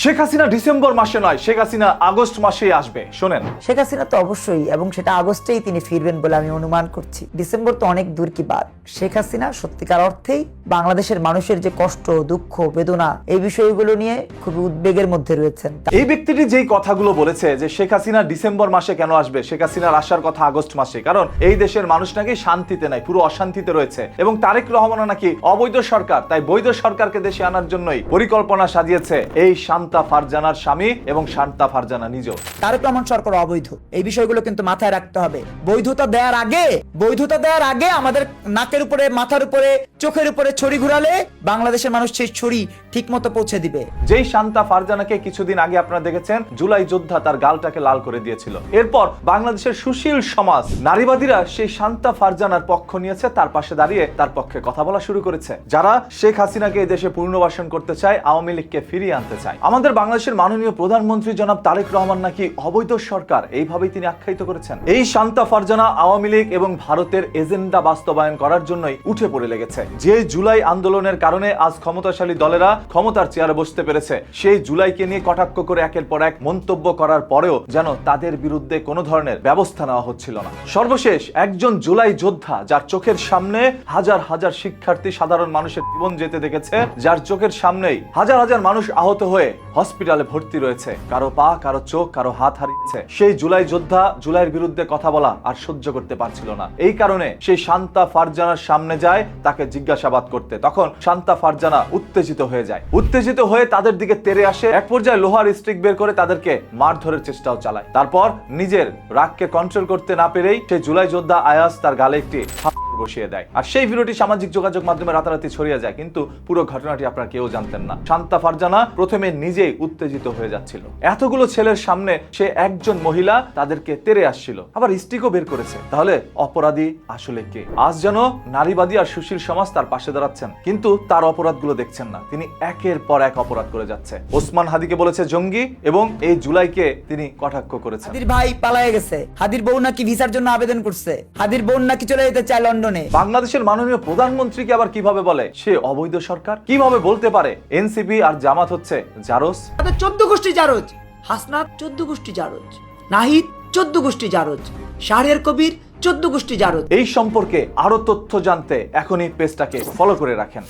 Sheikh Hasina December মাসে নয়, Sheikh Hasina August মাসেই আসবে। শোনেন, শেখ হাসিনা তো অবশ্যই, এবং সেটা আগস্টেই তিনি ফিরবেন বলে আমি অনুমান করছি। ডিসেম্বর তো অনেক দূর কি বাদ। শেখ হাসিনা সত্যিকার অর্থেই বাংলাদেশের মানুষের যে কষ্ট, দুঃখ, বেদনা, এই বিষয়গুলো নিয়ে খুব উদ্বেগের মধ্যে রয়েছেন। এই ব্যক্তিটি যেই কথাগুলো বলেছে যে শেখ হাসিনা ডিসেম্বর মাসে কেন আসবে, শেখ হাসিনার আসার কথা আগস্ট মাসে, কারণ এই দেশের মানুষ নাকি শান্তিতে নাই, পুরো অশান্তিতে রয়েছে, এবং তারেক রহমান নাকি অবৈধ সরকার, তাই বৈধ সরকারকে দেশে আনার জন্যই পরিকল্পনা সাজিয়েছে এই শান্তা ফারজানার স্বামী এবং শান্তা ফারজানা নিজেও। তারেক রহমান সরকার অবৈধ, এই বিষয়গুলো কিন্তু মাথায় রাখতে হবে। বৈধতা দেওয়ার আগে আমাদের নাকের উপরে, মাথার উপরে, চোখের উপরে ছড়ি ঘুরালে বাংলাদেশের মানুষ সেই ছড়ি ঠিক মতো পৌঁছে দিবে। যেই শান্তা ফারজানাকে কিছুদিন আগে আপনারা দেখেছেন জুলাই যোদ্ধা তার গালটাকে লাল করে দিয়েছিল, এরপর বাংলাদেশের সুশীল সমাজ, নারীবাদীরা সেই শান্তা ফারজানার পক্ষ নিয়েছে, তার পাশে দাঁড়িয়ে তার পক্ষে কথা বলা শুরু করেছে। যারা শেখ হাসিনাকে এই দেশে পুনর্বাসন করতে চায়, আওয়ামী লীগকে ফিরিয়ে আনতে চায়। আমাদের বাংলাদেশের মাননীয় প্রধানমন্ত্রী জনাব তারেক রহমান নাকি অবৈধ সরকার, এইভাবেই তিনি আখ্যায়িত করেছেন। এই শান্তা ফারজানা আওয়ামী লীগ এবং ভারতের এজেন্ডা বাস্তবায়ন করার জন্যই উঠে পড়ে লেগেছে। যে জুলাই আন্দোলনের কারণে আজ ক্ষমতাশালী দলেরা ক্ষমতার চেয়ারে বসতে পেরেছে, সেই জুলাইকে নিয়ে কটাক্ষ করে একের পর এক মন্তব্য করার পরেও যেন তাদের বিরুদ্ধে কোনো ধরনের ব্যবস্থা নেওয়া হচ্ছিল না। সর্বশেষ একজন জুলাই যোদ্ধা, যার চোখের সামনে হাজার হাজার শিক্ষার্থী, সাধারণ মানুষের জীবন যেতে দেখেছে, যার চোখের সামনেই হাজার হাজার মানুষ আহত হয়ে হসপিটালে ভর্তি রয়েছে, কারো পা, কারো চোখ, কারো হাত হারিয়েছে, সেই জুলাই যোদ্ধা জুলাইয়ের বিরুদ্ধে কথা বলা আর সহ্য করতে পারছিল না। এই কারণে সেই শান্তা ফারজানার সামনে যায় তাকে জিজ্ঞাসাবাদ করতে। তখন শান্তা ফারজানা উত্তেজিত হয়ে যায়, উত্তেজিত হয়ে তাদের দিকে তেড়ে আসে, এক পর্যায়ে লোহার স্টিক বের করে তাদেরকে মারধরের চেষ্টাও চালায়। তারপর নিজের রাগকে কন্ট্রোল করতে না পেরেই সেই জুলাই যোদ্ধা আয়াস তার গালে একটি বসিয়ে দেয়। আর সেই ভিডিওটি সামাজিক যোগাযোগ মাধ্যমে রাতারাতি ছড়িয়ে যায়, কিন্তু পুরো ঘটনাটি আপনারা কেউ জানতেন না। শান্তা ফারজানা প্রথমে নিজেই উত্তেজিত হয়ে যাচ্ছিল, এতগুলো ছেলের সামনে সে একজন মহিলা তাদেরকে তেড়ে আসছিল, আবার স্টিকও বের করেছে। তাহলে অপরাধী আসলে কে? আজ যেন নারীবাদী আর সুশীল সমাজ তার পাশে দাঁড়াচ্ছেন, কিন্তু তার অপরাধগুলো দেখছেন না। তিনি একের পর এক অপরাধ করে যাচ্ছে। ওসমান হাদিকে বলেছে জঙ্গি, এবং এই জুলাইকে তিনি কটাক্ষ করেছেন। হাদির ভাই পালায়ে গেছে, হাদির বউ নাকি ভিসার জন্য আবেদন করছে, হাদির বোন নাকি চলে যেতে চায় লন্ডনে। বাংলাদেশের মাননীয় প্রধানমন্ত্রীকে আবার কিভাবে বলে সে অবৈধ সরকার? কিভাবে বলতে পারে এনসিপি আর জামাত হচ্ছে জারজ? 14 গোষ্ঠী জারজ, হাসনাত 14 গোষ্ঠী জারজ, নাহিদ 14 গোষ্ঠী জারজ, শাহরিয়ার কবির 14 গোষ্ঠী জারজ। এই সম্পর্কে আরো তথ্য জানতে এখনই পেজটাকে ফলো করে রাখেন।